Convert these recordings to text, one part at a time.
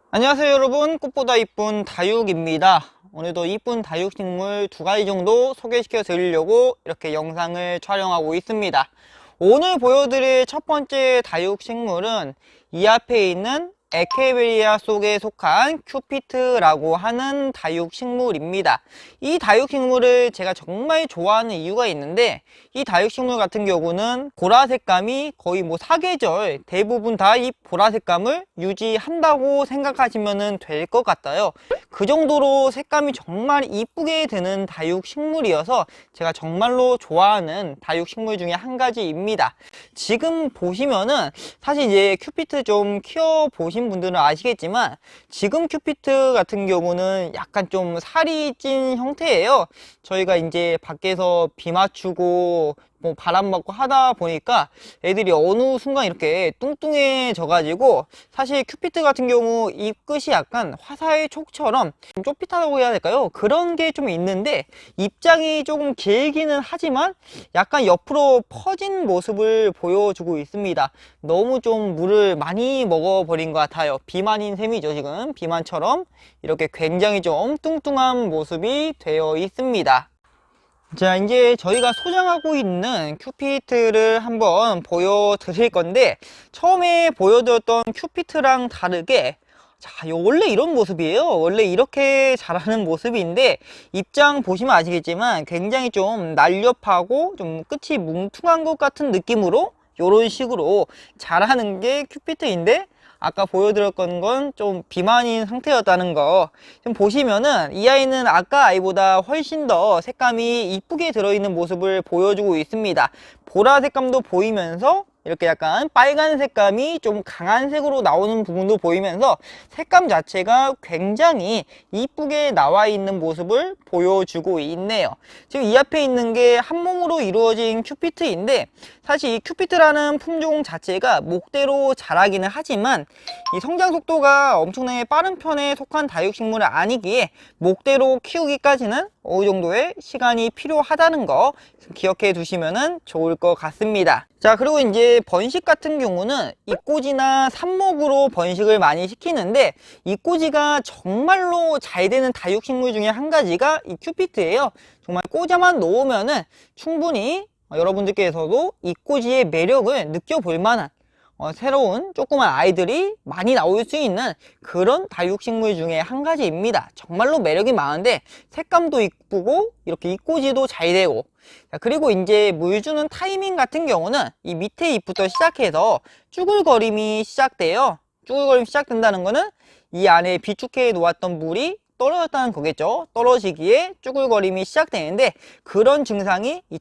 안녕하세요 여러분, 꽃보다 이쁜 다육입니다. 오늘도 이쁜 다육식물 두 가지 정도 소개시켜 드리려고 이렇게 영상을 촬영하고 있습니다. 오늘 보여드릴 첫 번째 다육식물은 이 앞에 있는 에케베리아 속에 속한 큐피트라고 하는 다육식물입니다. 이 다육식물을 제가 정말 좋아하는 이유가 있는데, 이 다육식물 같은 경우는 보라 색감이 거의 사계절 대부분 다 이 보라 색감을 유지한다고 생각하시면 될 것 같아요. 그 정도로 색감이 정말 이쁘게 드는 다육식물이어서 제가 정말로 좋아하는 다육식물 중에 한 가지입니다. 지금 보시면은 사실 이제 큐피트 좀 키워보신 분들은 아시겠지만, 지금 큐피트 같은 경우는 약간 좀 살이 찐 형태예요. 저희가 이제 밖에서 비 맞추고 바람 맞고 하다 보니까 애들이 어느 순간 이렇게 뚱뚱해져 가지고, 사실 큐피트 같은 경우 잎끝이 약간 화사의 촉처럼 좀 좁깃하다고 해야 될까요? 그런 게 좀 있는데, 입장이 조금 길기는 하지만 약간 옆으로 퍼진 모습을 보여주고 있습니다. 너무 좀 물을 많이 먹어버린 것 같아요. 비만인 셈이죠. 지금 비만처럼 이렇게 굉장히 좀 뚱뚱한 모습이 되어 있습니다. 자, 이제 저희가 소장하고 있는 큐피트를 한번 보여드릴 건데, 처음에 보여드렸던 큐피트랑 다르게, 자, 원래 이런 모습이에요. 원래 이렇게 자라는 모습인데, 입장 보시면 아시겠지만 굉장히 좀 날렵하고 좀 끝이 뭉퉁한 것 같은 느낌으로 이런 식으로 자라는 게 큐피트인데, 아까 보여드렸던 건 좀 비만인 상태였다는 거. 지금 보시면은 이 아이는 아까 아이보다 훨씬 더 색감이 이쁘게 들어있는 모습을 보여주고 있습니다. 보라 색감도 보이면서 이렇게 약간 빨간 색감이 좀 강한 색으로 나오는 부분도 보이면서 색감 자체가 굉장히 이쁘게 나와 있는 모습을 보여주고 있네요. 지금 이 앞에 있는 게 한 몸으로 이루어진 큐피트인데, 사실 이 큐피트라는 품종 자체가 목대로 자라기는 하지만 이 성장 속도가 엄청나게 빠른 편에 속한 다육식물은 아니기에 목대로 키우기까지는 어느 정도의 시간이 필요하다는 거 기억해 두시면 좋을 것 같습니다. 자, 그리고 이제 번식 같은 경우는 잎꽂이나 삽목으로 번식을 많이 시키는데, 잎꽂이가 정말로 잘 되는 다육식물 중에 한 가지가 이 큐피트예요. 정말 꽂아만 놓으면은 충분히 여러분들께서도 잎꽂이의 매력을 느껴볼 만한 새로운 조그만 아이들이 많이 나올 수 있는 그런 다육식물 중에 한 가지입니다. 정말로 매력이 많은데 색감도 이쁘고 이렇게 잎꽂이도 잘 되고. 자, 그리고 이제 물 주는 타이밍 같은 경우는 이 밑에 잎부터 시작해서 쭈글거림이 시작돼요. 쭈글거림이 시작된다는 거는 이 안에 비축해 놓았던 물이 떨어졌다는 거겠죠. 떨어지기에 쭈글거림이 시작되는데, 그런 증상이 이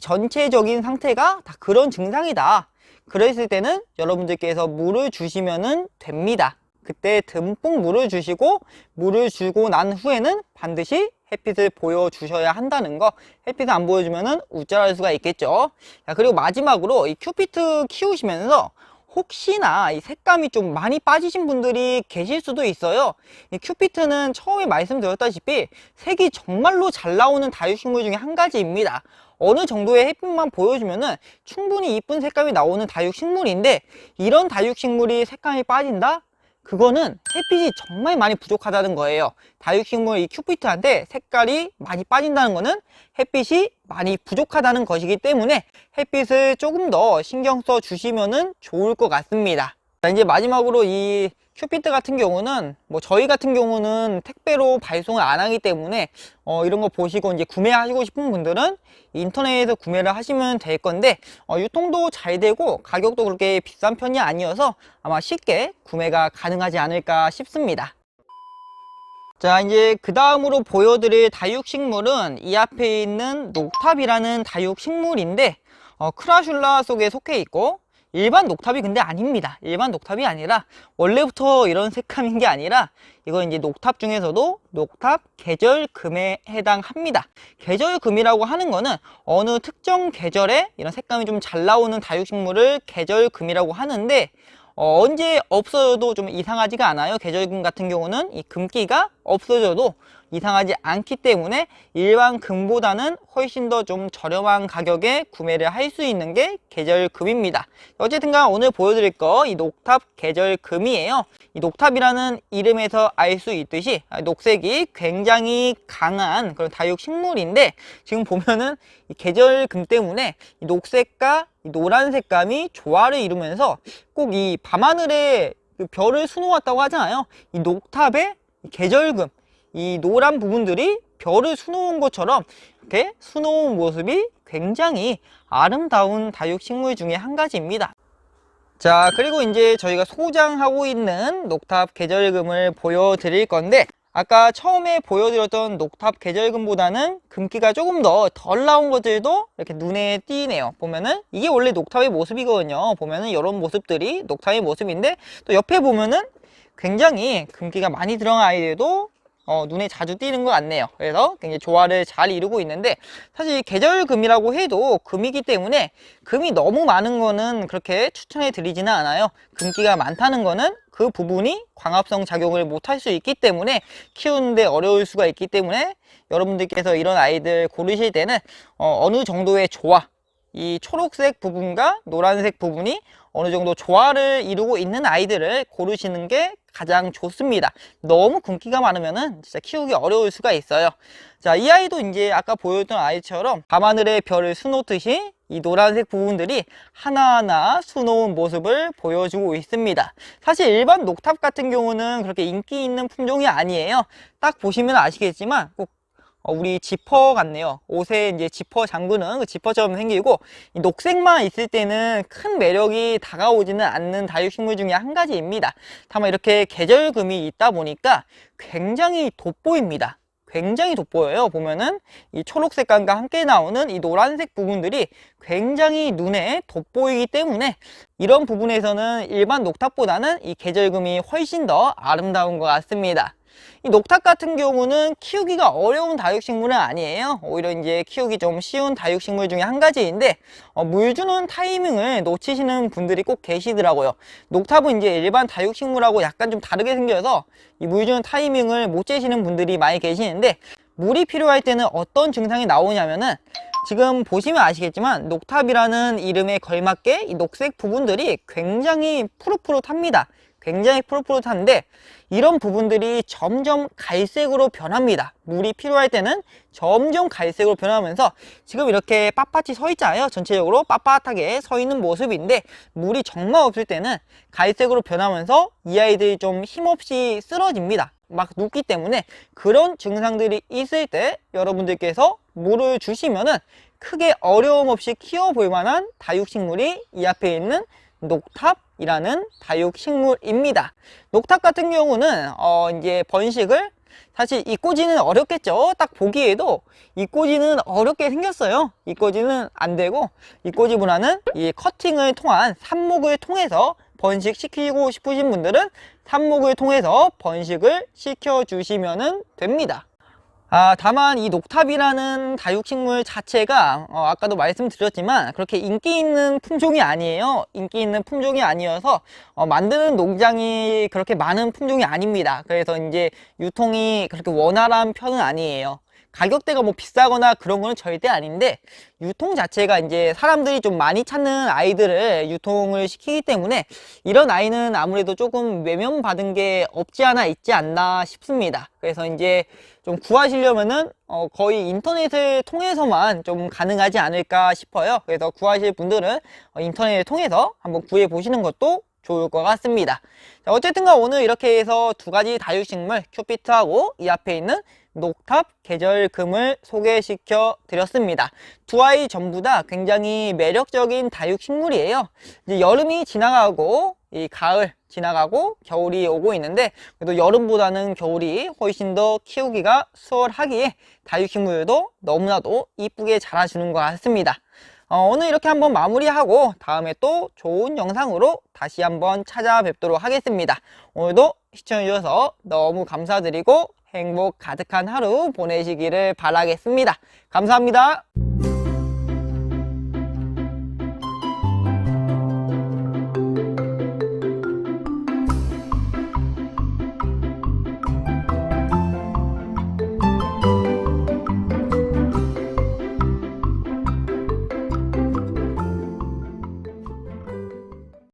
전체적인 상태가 다 그런 증상이다. 그랬을 때는 여러분들께서 물을 주시면 됩니다. 그때 듬뿍 물을 주시고, 물을 주고 난 후에는 반드시 햇빛을 보여주셔야 한다는 거. 햇빛을 안 보여주면 우쭐할 수가 있겠죠. 자, 그리고 마지막으로 이 큐피트 키우시면서 혹시나 이 색감이 좀 많이 빠지신 분들이 계실 수도 있어요. 이 큐피트는 처음에 말씀드렸다시피 색이 정말로 잘 나오는 다육식물 중에 한 가지입니다. 어느 정도의 햇빛만 보여주면은 충분히 이쁜 색감이 나오는 다육식물인데, 이런 다육식물이 색감이 빠진다? 그거는 햇빛이 정말 많이 부족하다는 거예요. 다육식물 이 큐피트한테 색깔이 많이 빠진다는 거는 햇빛이 많이 부족하다는 것이기 때문에 햇빛을 조금 더 신경 써 주시면 좋을 것 같습니다. 자, 이제 마지막으로 이 큐피트 같은 경우는 저희 같은 경우는 택배로 발송을 안 하기 때문에 이런 거 보시고 이제 구매하시고 싶은 분들은 인터넷에서 구매를 하시면 될 건데, 유통도 잘 되고 가격도 그렇게 비싼 편이 아니어서 아마 쉽게 구매가 가능하지 않을까 싶습니다. 자, 이제 그 다음으로 보여드릴 다육식물은 이 앞에 있는 녹탑이라는 다육식물인데, 크라슐라 속에 속해 있고, 일반 녹탑이 근데 아닙니다. 일반 녹탑이 아니라 원래부터 이런 색감인 게 아니라, 이거 이제 녹탑 중에서도 녹탑 계절금에 해당합니다. 계절금이라고 하는 거는 어느 특정 계절에 이런 색감이 좀 잘 나오는 다육식물을 계절금이라고 하는데, 언제 없어져도 좀 이상하지가 않아요. 계절금 같은 경우는 이 금기가 없어져도 이상하지 않기 때문에 일반 금보다는 훨씬 더 좀 저렴한 가격에 구매를 할 수 있는 게 계절금입니다. 어쨌든간 오늘 보여드릴 거 이 녹탑 계절금이에요. 이 녹탑이라는 이름에서 알 수 있듯이 녹색이 굉장히 강한 그런 다육식물인데, 지금 보면은 이 계절금 때문에 이 녹색과 이 노란 색감이 조화를 이루면서 꼭 이 밤하늘에 그 별을 수놓았다고 하잖아요. 이 녹탑에 계절금, 이 노란 부분들이 별을 수놓은 것처럼 이렇게 수놓은 모습이 굉장히 아름다운 다육식물 중에 한 가지입니다. 자, 그리고 이제 저희가 소장하고 있는 녹탑 계절금을 보여드릴 건데, 아까 처음에 보여드렸던 녹탑 계절금보다는 금기가 조금 더 덜 나온 것들도 이렇게 눈에 띄네요. 보면은 이게 원래 녹탑의 모습이거든요. 보면은 이런 모습들이 녹탑의 모습인데, 또 옆에 보면은 굉장히 금기가 많이 들어간 아이들도 눈에 자주 띄는 것 같네요. 그래서 굉장히 조화를 잘 이루고 있는데, 사실 계절금이라고 해도 금이기 때문에 금이 너무 많은 거는 그렇게 추천해 드리지는 않아요. 금기가 많다는 거는 그 부분이 광합성 작용을 못 할 수 있기 때문에 키우는데 어려울 수가 있기 때문에 여러분들께서 이런 아이들 고르실 때는 어느 정도의 조화, 이 초록색 부분과 노란색 부분이 어느 정도 조화를 이루고 있는 아이들을 고르시는 게 가장 좋습니다. 너무 금기가 많으면은 진짜 키우기 어려울 수가 있어요. 자, 이 아이도 이제 아까 보여줬던 아이처럼 밤하늘에 별을 수놓듯이 이 노란색 부분들이 하나하나 수놓은 모습을 보여주고 있습니다. 사실 일반 녹탑 같은 경우는 그렇게 인기 있는 품종이 아니에요. 딱 보시면 아시겠지만 꼭 우리 지퍼 같네요. 옷에 이제 지퍼 잠그는 그 지퍼처럼 생기고, 이 녹색만 있을 때는 큰 매력이 다가오지는 않는 다육식물 중에 한 가지입니다. 다만 이렇게 계절금이 있다 보니까 굉장히 돋보입니다. 굉장히 돋보여요. 보면은 이 초록색감과 함께 나오는 이 노란색 부분들이 굉장히 눈에 돋보이기 때문에 이런 부분에서는 일반 녹탑보다는 이 계절금이 훨씬 더 아름다운 것 같습니다. 이 녹탑 같은 경우는 키우기가 어려운 다육식물은 아니에요. 오히려 이제 키우기 좀 쉬운 다육식물 중에 한 가지인데, 물 주는 타이밍을 놓치시는 분들이 꼭 계시더라고요. 녹탑은 이제 일반 다육식물하고 약간 좀 다르게 생겨서 이 물 주는 타이밍을 못 재시는 분들이 많이 계시는데, 물이 필요할 때는 어떤 증상이 나오냐면은, 지금 보시면 아시겠지만 녹탑이라는 이름에 걸맞게 이 녹색 부분들이 굉장히 푸릇푸릇합니다. 굉장히 푸릇푸릇한데 이런 부분들이 점점 갈색으로 변합니다. 물이 필요할 때는 점점 갈색으로 변하면서 지금 이렇게 빳빳이 서 있잖아요. 전체적으로 빳빳하게 서 있는 모습인데, 물이 정말 없을 때는 갈색으로 변하면서 이 아이들이 좀 힘없이 쓰러집니다. 막 눕기 때문에 그런 증상들이 있을 때 여러분들께서 물을 주시면은 크게 어려움 없이 키워볼 만한 다육식물이 이 앞에 있는 녹탑이라는 다육식물입니다. 녹탑 같은 경우는 이제 번식을, 사실 이꼬지는 어렵겠죠. 딱 보기에도 이꼬지는 어렵게 생겼어요. 이꼬지는 안 되고, 이꼬지보다는 이 커팅을 통한 삽목을 통해서 번식시키고 싶으신 분들은 삽목을 통해서 번식을 시켜주시면 됩니다. 다만 이 녹탑이라는 다육식물 자체가 아까도 말씀드렸지만 그렇게 인기 있는 품종이 아니에요. 인기 있는 품종이 아니어서 만드는 농장이 그렇게 많은 품종이 아닙니다. 그래서 이제 유통이 그렇게 원활한 편은 아니에요. 가격대가 뭐 비싸거나 그런 거는 절대 아닌데, 유통 자체가 이제 사람들이 좀 많이 찾는 아이들을 유통을 시키기 때문에 이런 아이는 아무래도 조금 외면받은 게 없지 않아 있지 않나 싶습니다. 그래서 이제 좀 구하시려면은 거의 인터넷을 통해서만 좀 가능하지 않을까 싶어요. 그래서 구하실 분들은 인터넷을 통해서 한번 구해 보시는 것도 좋을 것 같습니다. 자, 어쨌든간 오늘 이렇게 해서 두 가지 다육식물, 큐피트하고 이 앞에 있는 녹탑 계절금을 소개시켜 드렸습니다. 두 아이 전부 다 굉장히 매력적인 다육식물이에요. 이제 여름이 지나가고 이 가을 지나가고 겨울이 오고 있는데, 그래도 여름보다는 겨울이 훨씬 더 키우기가 수월하기에 다육식물도 너무나도 이쁘게 자라주는 것 같습니다. 오늘 이렇게 한번 마무리하고 다음에 또 좋은 영상으로 다시 한번 찾아뵙도록 하겠습니다. 오늘도 시청해주셔서 너무 감사드리고 행복 가득한 하루 보내시기를 바라겠습니다. 감사합니다.